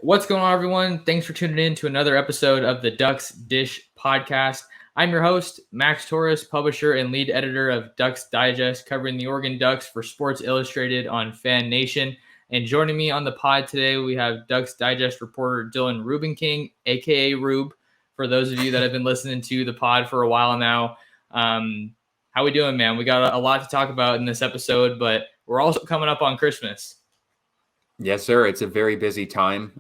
What's going on, everyone? Thanks for tuning in to another episode of the Ducks Dish podcast. I'm your host, Max Torres, publisher and lead editor of Ducks Digest, covering the Oregon Ducks for Sports Illustrated on Fan Nation. And joining me on the pod today, we have Ducks Digest reporter Dylan Rubenking, aka Rube. For those of you that have been listening to the pod for a while now, how we doing, man? We got a lot to talk about in this episode, but we're also coming up on Christmas. Yes, sir. It's a very busy time.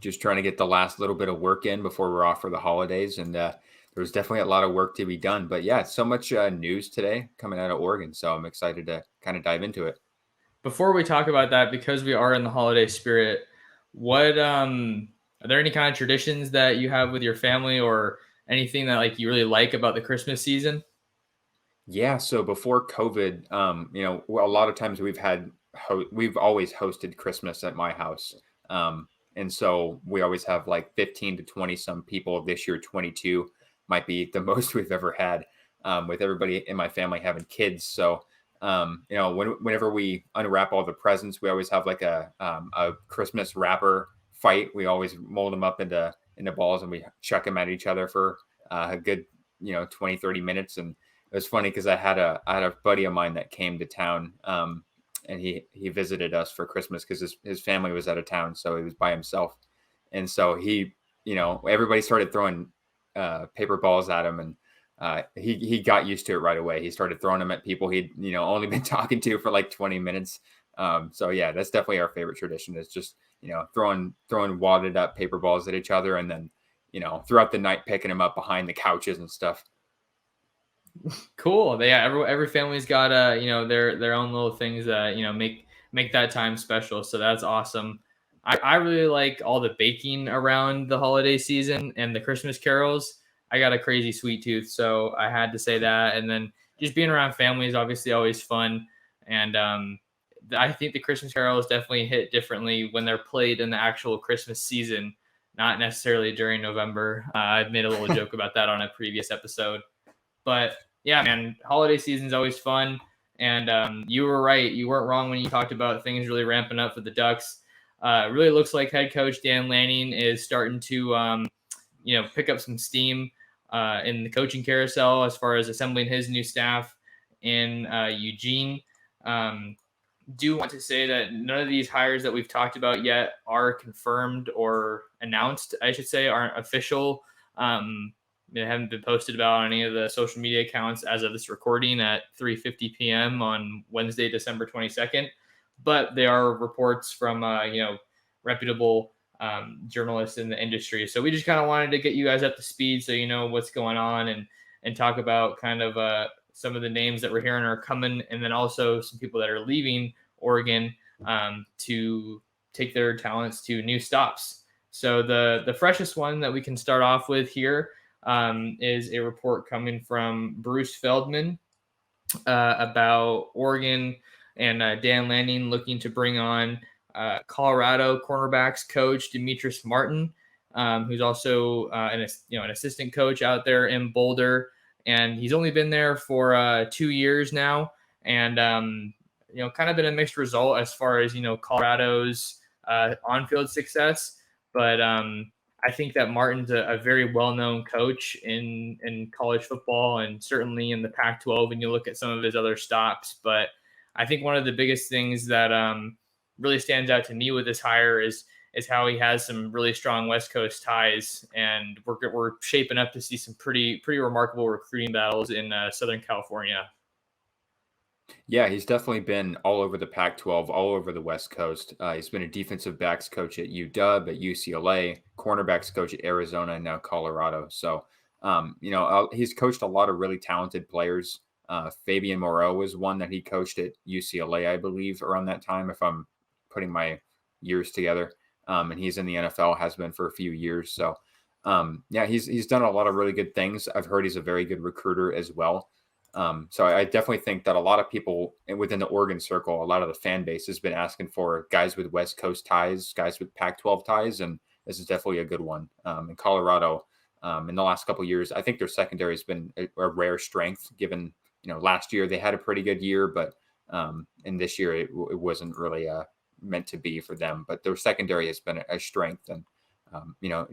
Just trying to get the last little bit of work in before we're off for the holidays. And there's definitely a lot of work to be done. But yeah, so much news today coming out of Oregon. So I'm excited to kind of dive into it. Before we talk about that, because we are in the holiday spirit, what are there any kind of traditions that you have with your family or anything that like you really like about the Christmas season? Yeah. So before COVID, a lot of times we've always hosted Christmas at my house. And so we always have like 15 to 20 some people. This year, 22 might be the most we've ever had, with everybody in my family having kids. So, whenever we unwrap all the presents, we always have like a Christmas wrapper fight. We always mold them up into balls and we chuck them at each other for a good, 20, 30 minutes. And it was funny because I had a buddy of mine that came to town, and he visited us for Christmas because his family was out of town, so he was by himself. And so everybody started throwing paper balls at him, and he got used to it right away. He started throwing them at people he'd only been talking to for like 20 minutes. So yeah, that's definitely our favorite tradition, is just throwing wadded up paper balls at each other, and then throughout the night picking them up behind the couches and stuff. Cool. Yeah, every family's got their own little things that make that time special. So that's awesome. I really like all the baking around the holiday season and the Christmas carols. I got a crazy sweet tooth, so I had to say that. And then just being around family is obviously always fun. And I think the Christmas carols definitely hit differently when they're played in the actual Christmas season, not necessarily during November. I've made a little joke about that on a previous episode. But yeah, man, holiday season's always fun. And you were right. You weren't wrong when you talked about things really ramping up for the Ducks. It really looks like head coach Dan Lanning is starting to, pick up some steam in the coaching carousel as far as assembling his new staff in Eugene. Do want to say that none of these hires that we've talked about yet are confirmed or announced, I should say, aren't official. They haven't been posted about on any of the social media accounts as of this recording at 3:50 p.m. on Wednesday, December 22nd. But they are reports from, reputable journalists in the industry. So we just kind of wanted to get you guys up to speed so you know what's going on and talk about kind of some of the names that we're hearing are coming, and then also some people that are leaving Oregon to take their talents to new stops. So the freshest one that we can start off with here is a report coming from Bruce Feldman about Oregon and Dan Lanning looking to bring on Colorado cornerbacks coach Demetrius Martin, who's also an assistant coach out there in Boulder, and he's only been there for 2 years now, and kind of been a mixed result as far as Colorado's on-field success, but I think that Martin's a very well-known coach in college football and certainly in the Pac-12 when you look at some of his other stops. But I think one of the biggest things that really stands out to me with this hire is how he has some really strong West Coast ties, and we're shaping up to see some pretty remarkable recruiting battles in Southern California. Yeah, he's definitely been all over the Pac-12, all over the West Coast. He's been a defensive backs coach at UW, at UCLA, cornerbacks coach at Arizona, and now Colorado. So, he's coached a lot of really talented players. Fabian Moreau was one that he coached at UCLA, I believe, around that time, if I'm putting my years together. And he's in the NFL, has been for a few years. So, he's done a lot of really good things. I've heard he's a very good recruiter as well. So I definitely think that a lot of people within the Oregon circle, a lot of the fan base has been asking for guys with West Coast ties, guys with Pac-12 ties, and this is definitely a good one. In Colorado, in the last couple of years, I think their secondary has been a rare strength. Given last year they had a pretty good year, but in this year it wasn't really meant to be for them. But their secondary has been a strength, and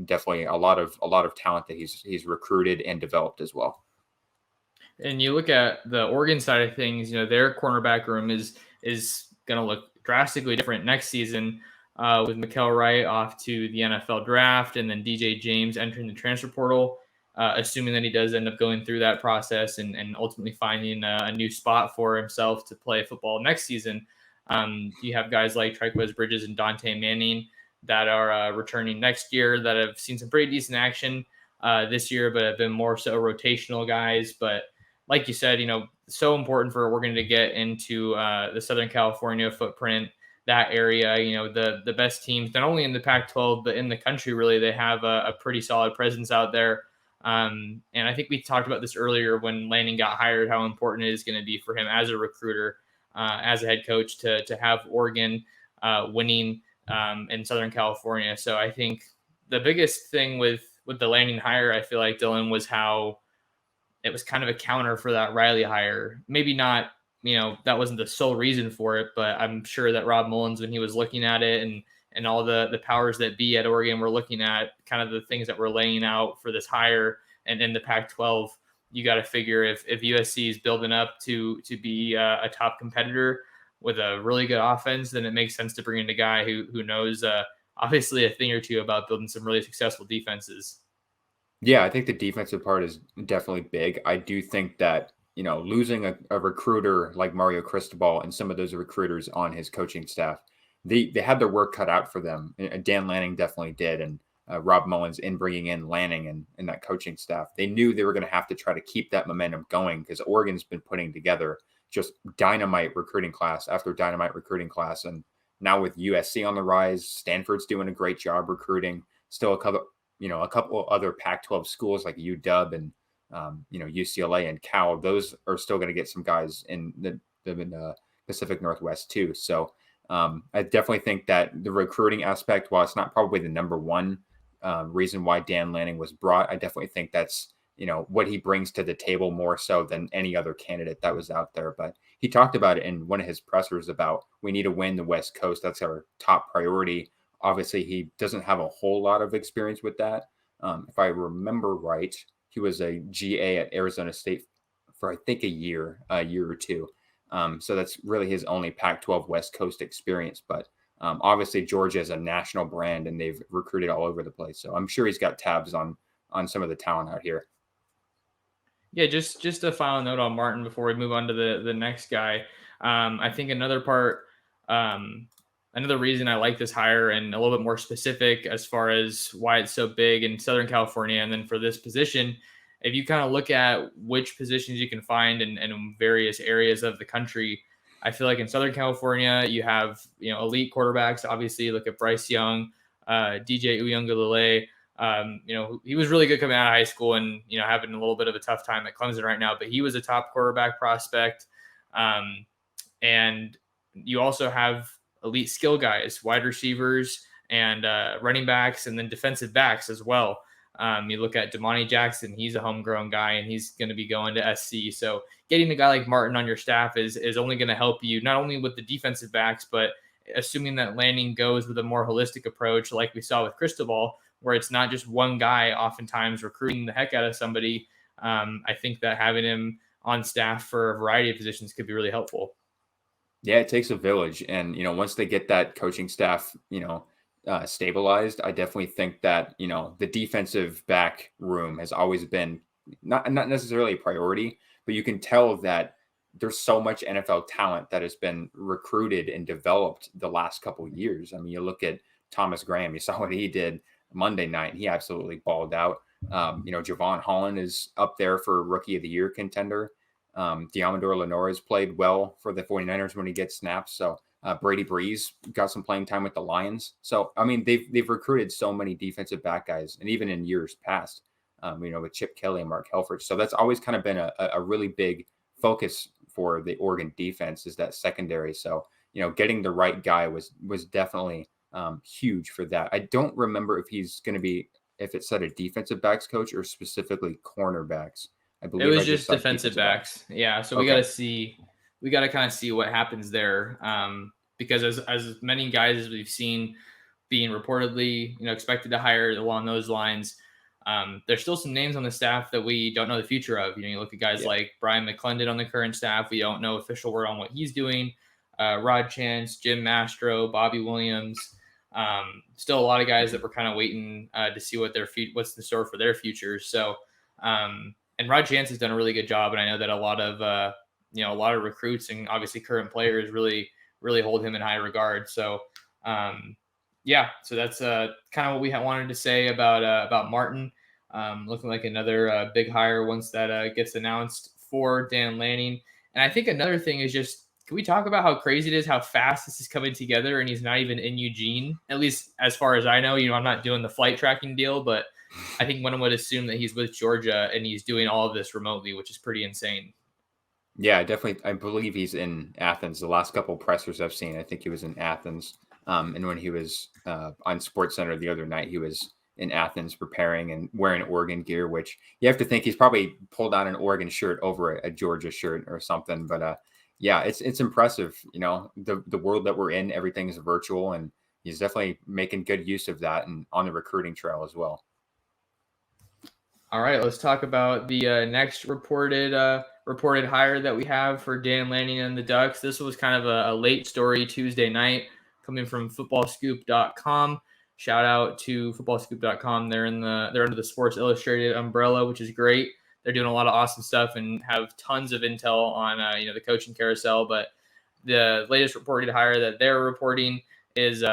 definitely a lot of talent that he's recruited and developed as well. And you look at the Oregon side of things, their cornerback room is going to look drastically different next season, with Mikael Wright off to the NFL draft, and then DJ James entering the transfer portal, assuming that he does end up going through that process and ultimately finding a new spot for himself to play football next season. You have guys like Trikweze Bridges and Dante Manning that are returning next year that have seen some pretty decent action this year, but have been more so rotational guys. But like you said, so important for Oregon to get into the Southern California footprint, that area. The best teams, not only in the Pac-12, but in the country, really, they have a pretty solid presence out there. And I think we talked about this earlier when Lanning got hired, how important it is going to be for him as a recruiter, as a head coach, to have Oregon winning in Southern California. So I think the biggest thing with the Lanning hire, I feel like, Dylan, was how it was kind of a counter for that Riley hire. Maybe not, that wasn't the sole reason for it, but I'm sure that Rob Mullins, when he was looking at it, and all the powers that be at Oregon were looking at kind of the things that we're laying out for this hire, and in the Pac-12, you got to figure if USC is building up to be a top competitor with a really good offense, then it makes sense to bring in a guy who knows obviously a thing or two about building some really successful defenses. Yeah, I think the defensive part is definitely big. I do think that, losing a recruiter like Mario Cristobal and some of those recruiters on his coaching staff, they had their work cut out for them. And Dan Lanning definitely did. And Rob Mullins in bringing in Lanning and that coaching staff, they knew they were going to have to try to keep that momentum going because Oregon's been putting together just dynamite recruiting class after dynamite recruiting class. And now with USC on the rise, Stanford's doing a great job recruiting. Still a couple other Pac-12 schools like UW and UCLA and Cal. Those are still going to get some guys in the Pacific Northwest too. So I definitely think that the recruiting aspect, while it's not probably the number one reason why Dan Lanning was brought, I definitely think that's what he brings to the table more so than any other candidate that was out there. But he talked about it in one of his pressers about we need to win the West Coast. That's our top priority. Obviously, he doesn't have a whole lot of experience with that. If I remember right, he was a GA at Arizona State for, I think, a year or two. So that's really his only Pac-12 West Coast experience. But obviously, Georgia is a national brand, and they've recruited all over the place. So I'm sure he's got tabs on some of the talent out here. Yeah, just a final note on Martin before we move on to the next guy. I think another part, another reason I like this hire and a little bit more specific as far as why it's so big in Southern California, and then for this position, if you kind of look at which positions you can find in various areas of the country, I feel like in Southern California you have elite quarterbacks. Obviously, look at Bryce Young, DJ Uyunglele. He was really good coming out of high school and, having a little bit of a tough time at Clemson right now, but he was a top quarterback prospect. And you also have elite skill guys, wide receivers and running backs, and then defensive backs as well. You look at Damani Jackson, he's a homegrown guy and he's going to be going to SC. So getting a guy like Martin on your staff is only going to help you not only with the defensive backs, but assuming that Lanning goes with a more holistic approach, like we saw with Cristobal, where it's not just one guy oftentimes recruiting the heck out of somebody. I think that having him on staff for a variety of positions could be really helpful. Yeah, it takes a village. And, once they get that coaching staff, stabilized, I definitely think that, the defensive back room has always been not necessarily a priority, but you can tell that there's so much NFL talent that has been recruited and developed the last couple of years. I mean, you look at Thomas Graham, you saw what he did Monday night. He absolutely balled out. Javon Holland is up there for Rookie of the Year contender. Diamador Lenore has played well for the 49ers when he gets snaps. So Brady Breeze got some playing time with the Lions. So, I mean, they've recruited so many defensive back guys, and even in years past, with Chip Kelly and Mark Helfrich. So that's always kind of been a really big focus for the Oregon defense, is that secondary. So, getting the right guy was definitely huge for that. I don't remember if he's going to be, if it said a defensive backs coach or specifically cornerbacks. I believe it was just defensive backs. Yeah. So we Okay. got to see, we got to kind of see what happens there. because as many guys as we've seen being reportedly, expected to hire along those lines, there's still some names on the staff that we don't know the future of. You look at guys like Brian McClendon on the current staff. We don't know official word on what he's doing. Rod Chance, Jim Mastro, Bobby Williams. Still a lot of guys that we're kind of waiting to see what's in store for their futures. So, and Rod Chance has done a really good job, and I know that a lot of recruits and obviously current players really hold him in high regard. So, so that's kind of what we wanted to say about Martin. Looking like another big hire once that gets announced for Dan Lanning. And I think another thing is just, can we talk about how crazy it is, how fast this is coming together, and he's not even in Eugene, at least as far as I know. I'm not doing the flight tracking deal, but I think one would assume that he's with Georgia and he's doing all of this remotely, which is pretty insane. Yeah, definitely. I believe he's in Athens. The last couple pressers I've seen, I think he was in Athens. And when he was on Sports Center the other night, he was in Athens preparing and wearing Oregon gear, which you have to think he's probably pulled out an Oregon shirt over a Georgia shirt or something. But yeah, it's impressive. The world that we're in, everything's virtual, and he's definitely making good use of that and on the recruiting trail as well. All right, let's talk about the next reported hire that we have for Dan Lanning and the Ducks. This was kind of a late story Tuesday night, coming from footballscoop.com. Shout out to footballscoop.com. They're under the Sports Illustrated umbrella, which is great. They're doing a lot of awesome stuff and have tons of intel on the coaching carousel. But the latest reported hire that they're reporting is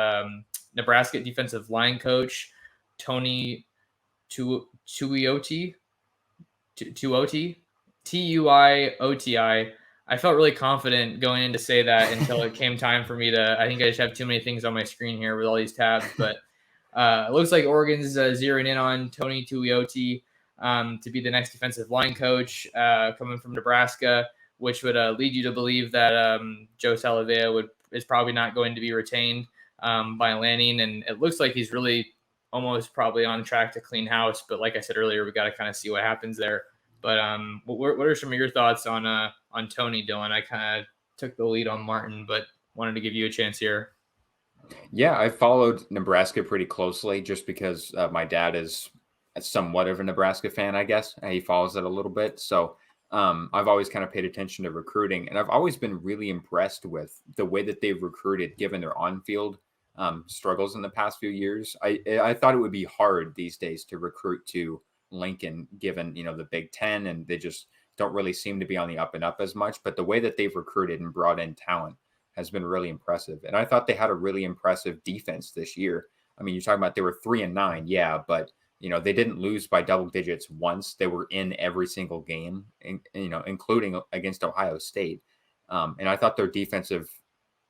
Nebraska defensive line coach Tony Tuioti. Tuioti. I felt really confident going in to say that until it came time for me to. I think I just have too many things on my screen here with all these tabs. But it looks like Oregon's zeroing in on Tony Tuioti to be the next defensive line coach coming from Nebraska, which would lead you to believe that Joe Salavea is probably not going to be retained by Lanning. And it looks like he's really almost probably on track to clean house. But like I said earlier, we got to kind of see what happens there. But what are some of your thoughts on Tony, Dylan? I kind of took the lead on Martin, but wanted to give you a chance here. Yeah, I followed Nebraska pretty closely just because my dad is somewhat of a Nebraska fan, I guess. He follows it a little bit. So I've always kind of paid attention to recruiting, and I've always been really impressed with the way that they've recruited given their on-field struggles in the past few years. I thought it would be hard these days to recruit to Lincoln, given the Big Ten, and they just don't really seem to be on the up and up as much. But the way that they've recruited and brought in talent has been really impressive. And I thought they had a really impressive defense this year. I mean, you're talking about they were 3-9, yeah, but they didn't lose by double digits once. They were in every single game, including against Ohio State. And I thought their defensive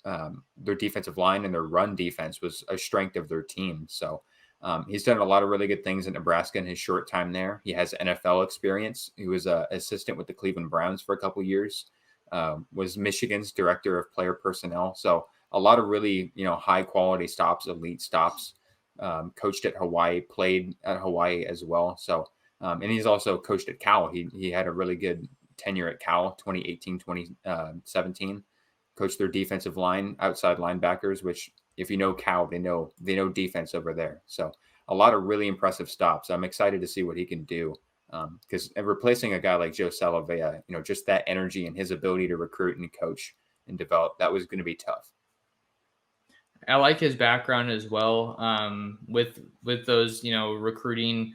line and their run defense was a strength of their team. So he's done a lot of really good things in Nebraska in his short time there. He has NFL experience. He was an assistant with the Cleveland Browns for a couple of years, was Michigan's director of player personnel. So a lot of really, high quality stops, elite stops. Coached at Hawaii, played at Hawaii as well. So, and he's also coached at Cal. He had a really good tenure at Cal, 2018, 2017. Coached their defensive line, outside linebackers, which if you know Cal, they know defense over there. So a lot of really impressive stops. I'm excited to see what he can do because replacing a guy like Joe Salavea, just that energy and his ability to recruit and coach and develop, that was going to be tough. I like his background as well with those, recruiting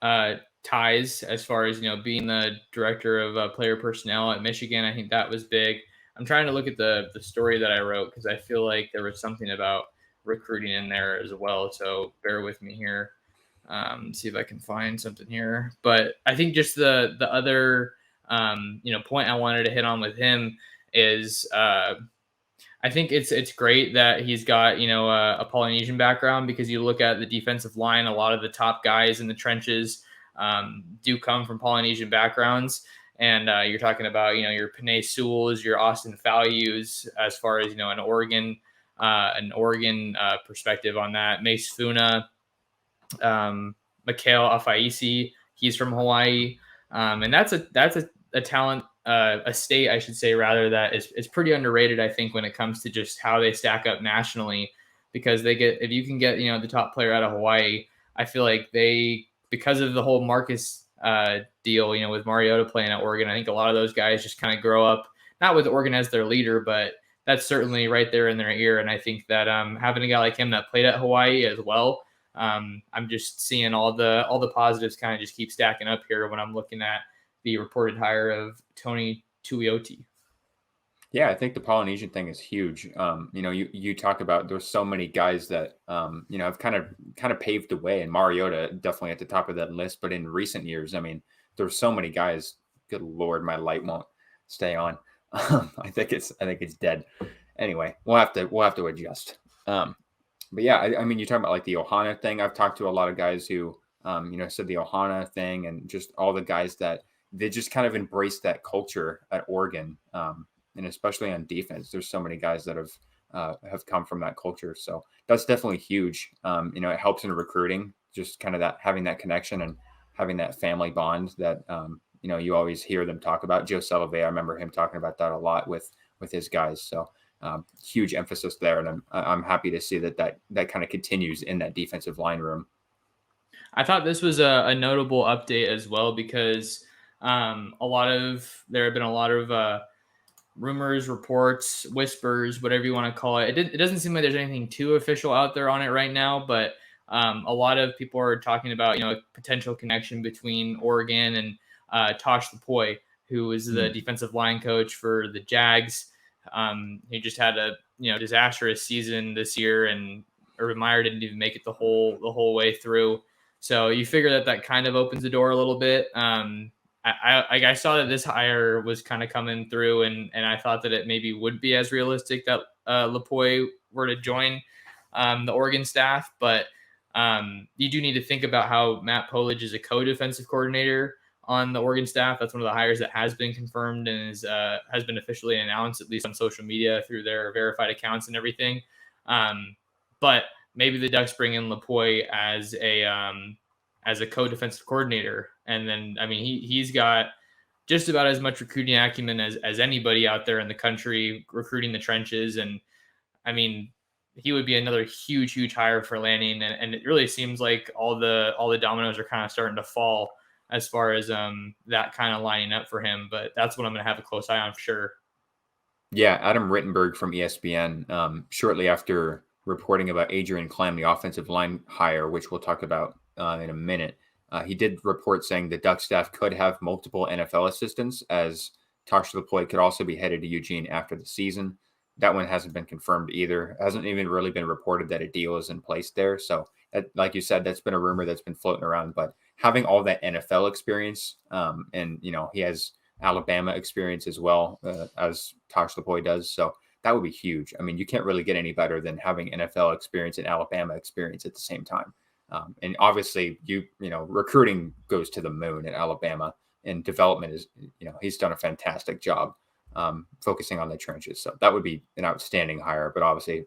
ties as far as, being the director of player personnel at Michigan. I think that was big. I'm trying to look at the story that I wrote because I feel like there was something about recruiting in there as well. So bear with me here. See if I can find something here. But I think just the other, point I wanted to hit on with him is I think it's great that he's got, a Polynesian background because you look at the defensive line, a lot of the top guys in the trenches do come from Polynesian backgrounds. And you're talking about, your Panay Sewells, your Austin Values, as far as, an Oregon perspective on that. Mace Funa, Mikhail Afaisi, he's from Hawaii. And that's a talent a state, I should say, rather, that is pretty underrated, I think, when it comes to just how they stack up nationally, because if you can get, the top player out of Hawaii, I feel like because of the whole Marcus deal, with Mariota playing at Oregon, I think a lot of those guys just kind of grow up, not with Oregon as their leader, but that's certainly right there in their ear. And I think that having a guy like him that played at Hawaii as well, I'm just seeing all the positives kind of just keep stacking up here when I'm looking at the reported hire of Tony Tuioti. Yeah, I think the Polynesian thing is huge. You talk about there's so many guys that have kind of paved the way, and Mariota definitely at the top of that list. But in recent years, I mean, there's so many guys. Good Lord, my light won't stay on. I think it's dead. Anyway, we'll have to adjust. But yeah, I mean, you talk about like the Ohana thing. I've talked to a lot of guys who said the Ohana thing, and just all the guys that they just kind of embraced that culture at Oregon. And especially on defense, there's so many guys that have come from that culture. So that's definitely huge. It helps in recruiting, just kind of that having that connection and having that family bond that you always hear them talk about. Joe Salovey, I remember him talking about that a lot with his guys. So huge emphasis there, and I'm happy to see that kind of continues in that defensive line room. I thought this was a notable update as well, because there have been a lot of rumors, reports, whispers, whatever you want to call it. It doesn't seem like there's anything too official out there on it right now, but a lot of people are talking about, a potential connection between Oregon and Tosh Lupoi, who is the defensive line coach for the Jags. He just had a disastrous season this year, and Urban Meyer didn't even make it the whole way through. So you figure that kind of opens the door a little bit. I saw that this hire was kind of coming through, and I thought that it maybe would be as realistic that Lupoi were to join the Oregon staff. But you do need to think about how Matt Polich is a co-defensive coordinator on the Oregon staff. That's one of the hires that has been confirmed and has been officially announced, at least on social media through their verified accounts and everything. But maybe the Ducks bring in Lupoi as a co-defensive coordinator. And then, I mean, he's got just about as much recruiting acumen as anybody out there in the country, recruiting the trenches. And I mean, he would be another huge hire for Lanning. And it really seems like all the dominoes are kind of starting to fall as far as that kind of lining up for him. But that's what I'm going to have a close eye on for sure. Yeah, Adam Rittenberg from ESPN, shortly after reporting about Adrian Clem, the offensive line hire, which we'll talk about in a minute, he did report saying the Duck staff could have multiple NFL assistants, as Tosh Lupoi could also be headed to Eugene after the season. That one hasn't been confirmed either. It hasn't even really been reported that a deal is in place there. So, like you said, that's been a rumor that's been floating around. But having all that NFL experience, and he has Alabama experience as well, as Tosh Lupoi does. So that would be huge. I mean, you can't really get any better than having NFL experience and Alabama experience at the same time. And obviously, recruiting goes to the moon at Alabama, and development is, he's done a fantastic job focusing on the trenches. So that would be an outstanding hire, but obviously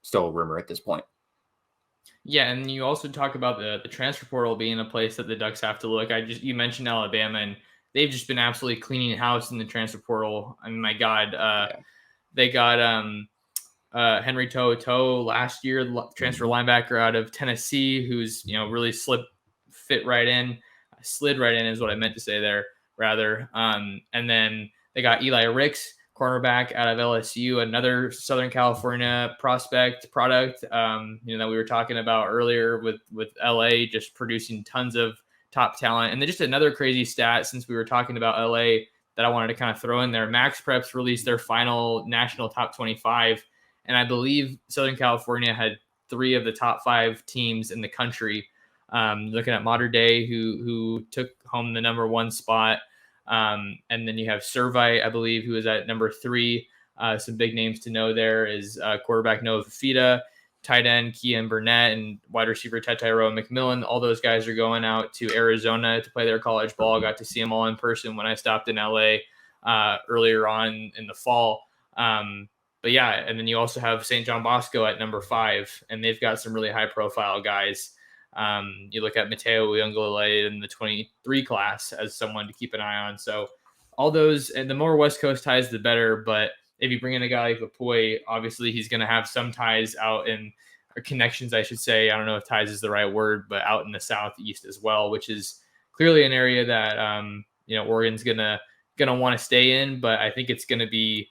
still a rumor at this point. Yeah, and you also talk about the transfer portal being a place that the Ducks have to look. You mentioned Alabama, and they've just been absolutely cleaning house in the transfer portal. I mean, my God, they got Henry To'oTo'o last year, transfer linebacker out of Tennessee, who's really slid right in is what I meant to say there, rather. And then they got Eli Ricks, cornerback out of LSU, another Southern California product, that we were talking about earlier with LA just producing tons of top talent. And then just another crazy stat, since we were talking about LA, that I wanted to kind of throw in there. Max Preps released their final national top 25, and I believe Southern California had 3 of the top 5 teams in the country. Looking at Mater Dei, who took home the number 1 spot. And then you have Servite, I believe, who is at number 3. Some big names to know there is quarterback Noah Fafita, tight end Kean Burnett, and wide receiver Tatairo McMillan. All those guys are going out to Arizona to play their college ball. Got to see them all in person when I stopped in LA earlier on in the fall. But yeah, and then you also have St. John Bosco at number 5, and they've got some really high profile guys. You look at Mateo Uiagalelei in the 23 class as someone to keep an eye on. So all those, and the more West Coast ties, the better. But if you bring in a guy like Lapoy, obviously he's going to have some ties out in, or connections, I should say. I don't know if ties is the right word, but out in the Southeast as well, which is clearly an area that Oregon's gonna want to stay in. But I think it's going to be,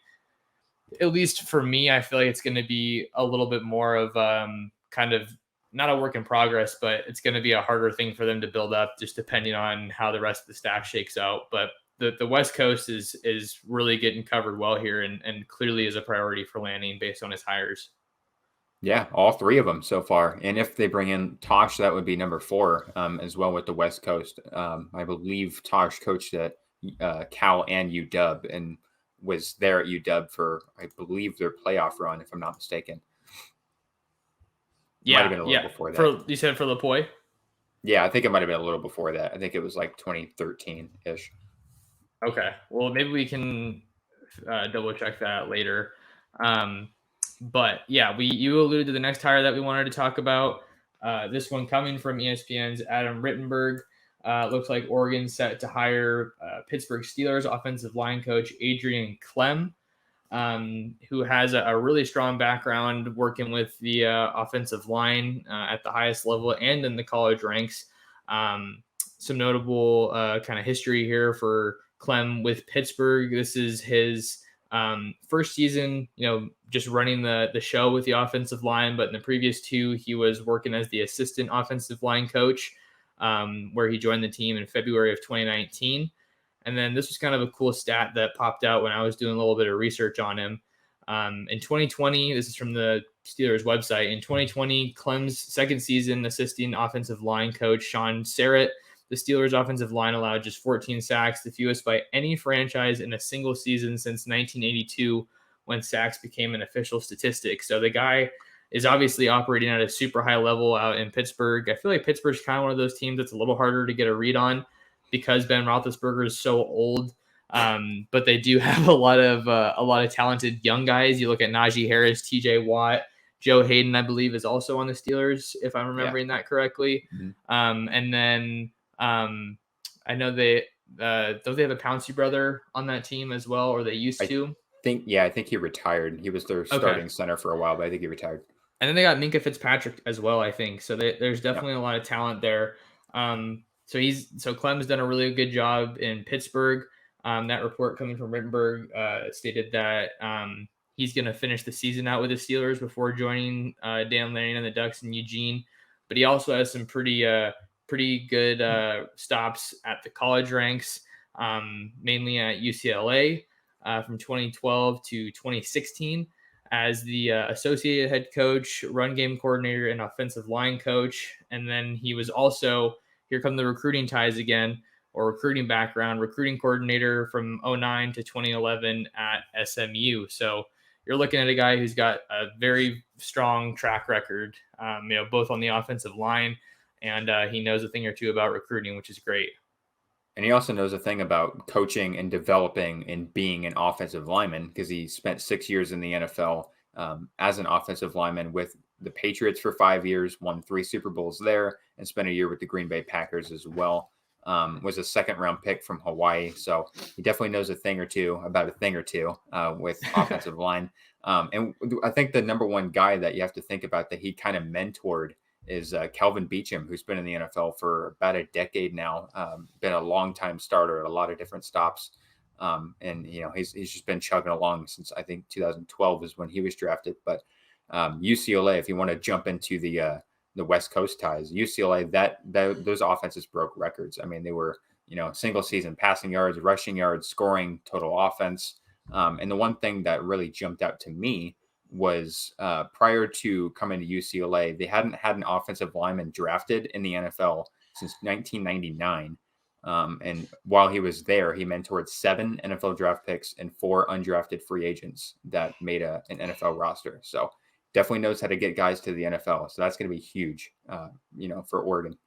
at least for me, I feel like it's going to be a little bit more of kind of not a work in progress, but it's going to be a harder thing for them to build up, just depending on how the rest of the staff shakes out. But the West Coast is really getting covered well here, and clearly is a priority for Lanning based on his hires. Yeah, all three of them so far. And if they bring in Tosh, that would be number 4 as well with the West Coast. I believe Tosh coached at Cal and UW and was there at UW for, I believe, their playoff run, if I'm not mistaken. Might have been a little before that. You said for Lapoy? Yeah, I think it might have been a little before that. I think it was like 2013-ish. Okay. Well, maybe we can double check that later. But yeah, you alluded to the next hire that we wanted to talk about. This one coming from ESPN's Adam Rittenberg. Looks like Oregon's set to hire Pittsburgh Steelers offensive line coach Adrian Clem, who has a really strong background working with the offensive line at the highest level and in the college ranks. Some notable kind of history here for Clem with Pittsburgh. This is his first season, just running the show with the offensive line, but in the previous 2, he was working as the assistant offensive line coach, where he joined the team in February of 2019. And then this was kind of a cool stat that popped out when I was doing a little bit of research on him. In 2020, this is from the Steelers website. In 2020, Clem's second season assisting offensive line coach Sean Serrett, the Steelers offensive line allowed just 14 sacks, the fewest by any franchise in a single season since 1982, when sacks became an official statistic. So the guy is obviously operating at a super high level out in Pittsburgh. I feel like Pittsburgh's kind of one of those teams that's a little harder to get a read on because Ben Roethlisberger is so old. But they do have a lot of talented young guys. You look at Najee Harris, TJ Watt, Joe Hayden, I believe, is also on the Steelers, if I'm remembering that correctly. Mm-hmm. And then I know they don't they have a Pouncey brother on that team as well, or they used to? I think he retired. He was their starting center for a while, but I think he retired. And then they got Minkah Fitzpatrick as well, I think. So there's definitely a lot of talent there. So Clem's done a really good job in Pittsburgh. That report coming from Rittenberg stated that he's going to finish the season out with the Steelers before joining Dan Lanning and the Ducks in Eugene. But he also has some pretty good stops at the college ranks, mainly at UCLA from 2012 to 2016 as the associate head coach, run game coordinator, and offensive line coach. And then he was also, here come the recruiting ties again, or recruiting background, recruiting coordinator from 2009 to 2011 at SMU. So you're looking at a guy who's got a very strong track record, both on the offensive line, and he knows a thing or two about recruiting, which is great. And he also knows a thing about coaching and developing and being an offensive lineman, because he spent 6 years in the NFL as an offensive lineman with the Patriots for 5 years, won 3 Super Bowls there, and spent a year with the Green Bay Packers as well. Was a second-round pick from Hawaii. So he definitely knows a thing or two with offensive line. And I think the number one guy that you have to think about that he kind of mentored is Kelvin Beachum, who's been in the NFL for about a decade now, been a long-time starter at a lot of different stops. And, he's just been chugging along since I think 2012 is when he was drafted. But UCLA, if you want to jump into the West Coast ties, UCLA, those offenses broke records. I mean, they were, single season passing yards, rushing yards, scoring, total offense. And the one thing that really jumped out to me was prior to coming to UCLA, they hadn't had an offensive lineman drafted in the NFL since 1999. And while he was there, he mentored 7 NFL draft picks and 4 undrafted free agents that made an NFL roster. So definitely knows how to get guys to the NFL. So that's going to be huge, for Oregon.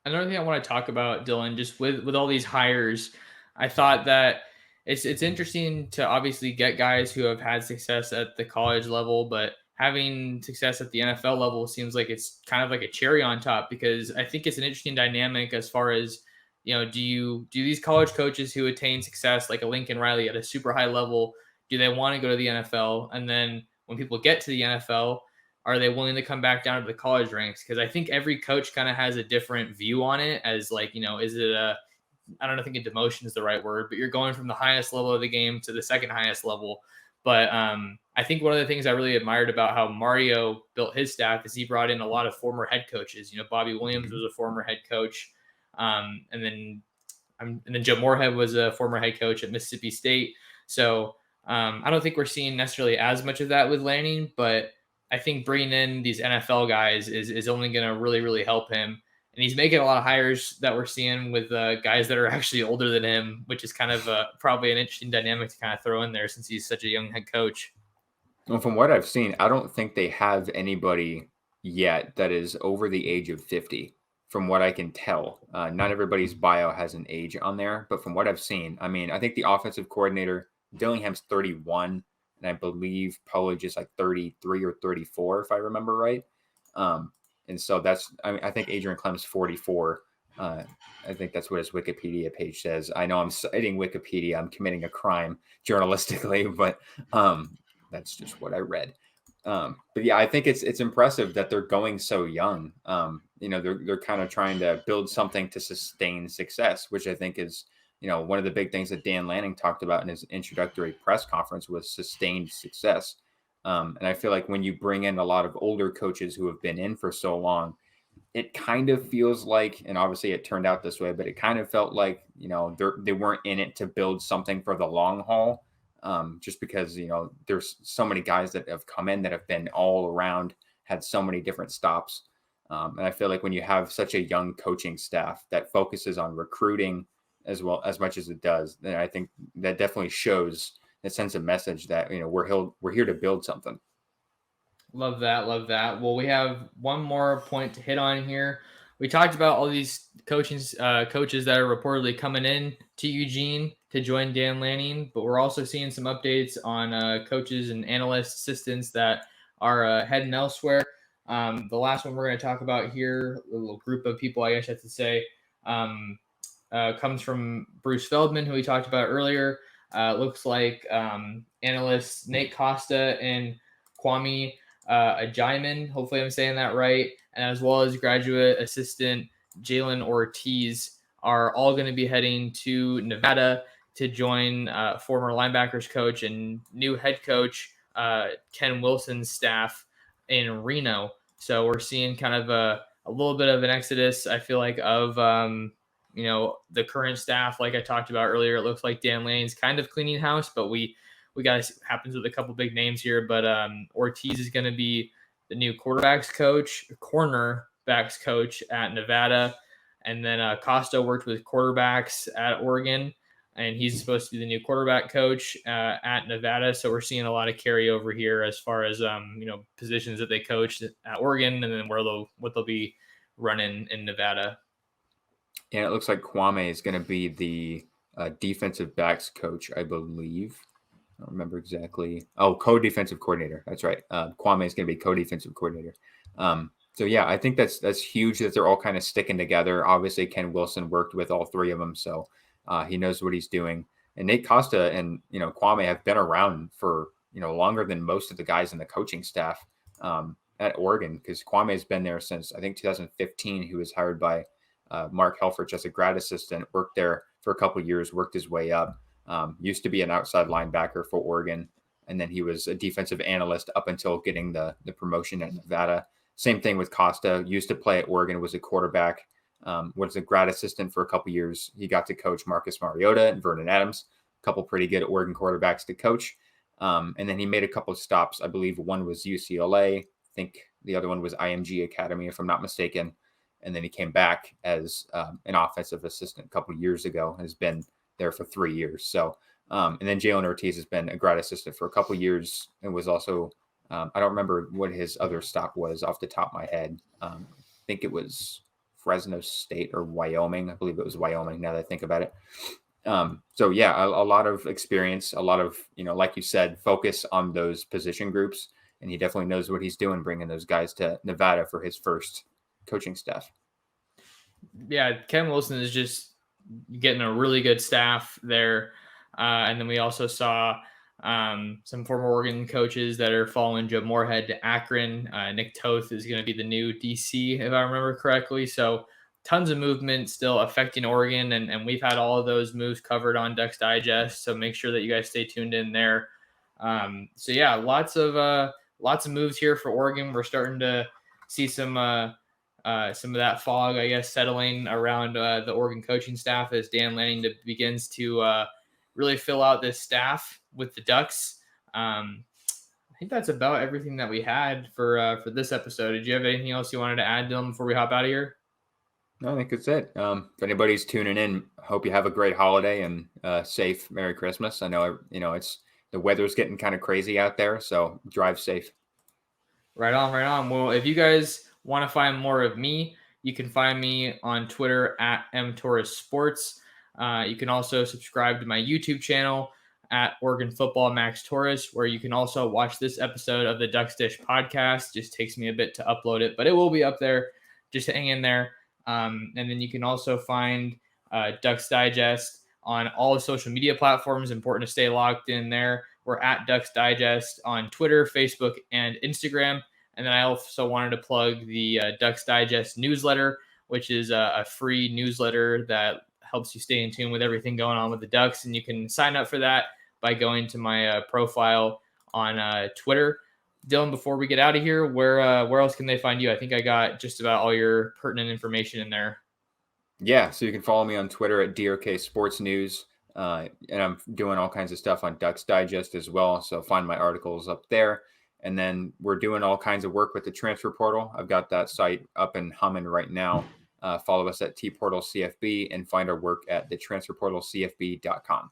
Another thing I want to talk about, Dylan, just with all these hires, I thought that it's interesting to obviously get guys who have had success at the college level, but having success at the NFL level seems like it's kind of like a cherry on top, because I think it's an interesting dynamic as far as do these college coaches who attain success like a Lincoln Riley at a super high level, do they want to go to the NFL? And then when people get to the NFL, are they willing to come back down to the college ranks? Because I think every coach kind of has a different view on it as like, is it I don't know, think a demotion is the right word, but you're going from the highest level of the game to the second highest level. But I think one of the things I really admired about how Mario built his staff is he brought in a lot of former head coaches. Bobby Williams was a former head coach. And then Joe Moorhead was a former head coach at Mississippi State. So I don't think we're seeing necessarily as much of that with Lanning, but I think bringing in these NFL guys is only going to really, really help him. And he's making a lot of hires that we're seeing with guys that are actually older than him, which is kind of probably an interesting dynamic to kind of throw in there since he's such a young head coach. Well, from what I've seen, I don't think they have anybody yet that is over the age of 50. From what I can tell, not everybody's bio has an age on there, but from what I've seen, I mean, I think the offensive coordinator, Dillingham's 31, and I believe Polish is like 33 or 34, if I remember right. And so I think Adrian Clem's 44. I think that's what his Wikipedia page says. I know I'm citing Wikipedia. I'm committing a crime journalistically, but that's just what I read. But yeah, I think it's impressive that they're going so young. They're kind of trying to build something to sustain success, which I think is, one of the big things that Dan Lanning talked about in his introductory press conference was sustained success. And I feel like when you bring in a lot of older coaches who have been in for so long, it kind of feels like, and obviously it turned out this way, but it kind of felt like, they weren't in it to build something for the long haul. Just because, there's so many guys that have come in that have been all around, had so many different stops. And I feel like when you have such a young coaching staff that focuses on recruiting as well as much as it does, then I think that definitely shows that sends a message that, we're here to build something. Love that. Love that. Well, we have one more point to hit on here. We talked about all these coaches that are reportedly coming in to Eugene to join Dan Lanning, but we're also seeing some updates on coaches and analyst assistants that are heading elsewhere. The last one we're going to talk about here, a little group of people, I guess I have to say, comes from Bruce Feldman, who we talked about earlier. Looks like analysts Nate Costa and Kwame Ajaimon, hopefully I'm saying that right, and as well as graduate assistant Jalen Ortiz are all going to be heading to Nevada to join former linebackers coach and new head coach Ken Wilson's staff in Reno. So we're seeing kind of a little bit of an exodus, I feel like, of the current staff. Like I talked about earlier, it looks like Dan Lanning's kind of cleaning house, but we got to see what happens with a couple big names here. But Ortiz is going to be the new cornerbacks coach at Nevada. And then Costa worked with quarterbacks at Oregon, and he's supposed to be the new quarterback coach at Nevada. So we're seeing a lot of carryover here as far as, positions that they coached at Oregon and then what they'll be running in Nevada. And it looks like Kwame is going to be the defensive backs coach, I believe. I don't remember exactly. Oh, co-defensive coordinator. That's right. Kwame is going to be co-defensive coordinator. So yeah, I think that's huge that they're all kind of sticking together. Obviously, Ken Wilson worked with all three of them, so he knows what he's doing. And Nate Costa and Kwame have been around for longer than most of the guys in the coaching staff at Oregon, because Kwame has been there since I think 2015. He was hired by Mark Helfrich as a grad assistant, worked there for a couple of years, worked his way up. Used to be an outside linebacker for Oregon, and then he was a defensive analyst up until getting the promotion at Nevada. Same thing with Costa. Used to play at Oregon, was a quarterback, was a grad assistant for a couple of years. He got to coach Marcus Mariota and Vernon Adams, a couple pretty good Oregon quarterbacks to coach. And then he made a couple of stops. I believe one was UCLA. I think the other one was IMG Academy, if I'm not mistaken. And then he came back as an offensive assistant a couple of years ago and has been there for 3 years. So, and then Jalen Ortiz has been a grad assistant for a couple of years and was also, I don't remember what his other stop was off the top of my head. I think it was Fresno State or Wyoming. I believe it was Wyoming now that I think about it. So yeah, a lot of experience, a lot of, like you said, focus on those position groups. And he definitely knows what he's doing, bringing those guys to Nevada for his first coaching staff. Yeah, Ken Wilson is just getting a really good staff there. And then we also saw some former Oregon coaches that are following Joe Moorhead to Akron. Nick Toth is going to be the new DC, if I remember correctly. So tons of movement still affecting Oregon, and we've had all of those moves covered on Ducks Digest. So make sure that you guys stay tuned in there. So yeah, lots of moves here for Oregon. We're starting to see some of that fog, I guess, settling around the Oregon coaching staff as Dan Lanning begins to really fill out this staff with the Ducks. I think that's about everything that we had for this episode. Did you have anything else you wanted to add, Dylan, before we hop out of here? No, I think that's it. If anybody's tuning in, hope you have a great holiday and safe Merry Christmas. I know, it's the weather's getting kind of crazy out there, so drive safe. Right on, right on. Well, if you guys want to find more of me, you can find me on Twitter at mtorresports. You can also subscribe to my YouTube channel at Oregon Football Max Torres, where you can also watch this episode of the Ducks Dish podcast. Just takes me a bit to upload it, but it will be up there. Just hang in there. And then you can also find Ducks Digest on all the social media platforms. Important to stay logged in there. We're at Ducks Digest on Twitter, Facebook, and Instagram. And then I also wanted to plug the Ducks Digest newsletter, which is a free newsletter that helps you stay in tune with everything going on with the Ducks. And you can sign up for that by going to my profile on Twitter. Dylan, before we get out of here, where else can they find you? I think I got just about all your pertinent information in there. Yeah, so you can follow me on Twitter at DRK Sports News. And I'm doing all kinds of stuff on Ducks Digest as well. So find my articles up there. And then we're doing all kinds of work with the transfer portal. I've got that site up and humming right now. Follow us at tportalcfb and find our work at thetransferportalcfb.com.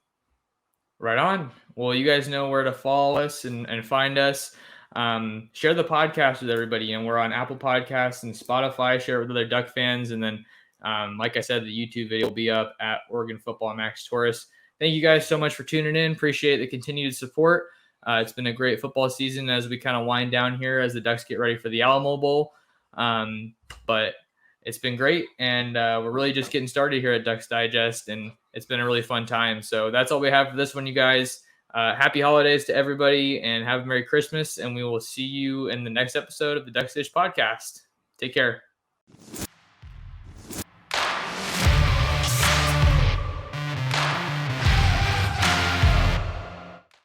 Right on. Well, you guys know where to follow us and find us. Share the podcast with everybody. We're on Apple Podcasts and Spotify. Share it with other Duck fans. And then, like I said, the YouTube video will be up at Oregon Football Max Torres. Thank you guys so much for tuning in. Appreciate the continued support. It's been a great football season as we kind of wind down here as the Ducks get ready for the Alamo Bowl. But it's been great, and we're really just getting started here at Ducks Digest, and it's been a really fun time. So that's all we have for this one, you guys. Happy holidays to everybody, and have a Merry Christmas, and we will see you in the next episode of the Ducks Dish podcast. Take care.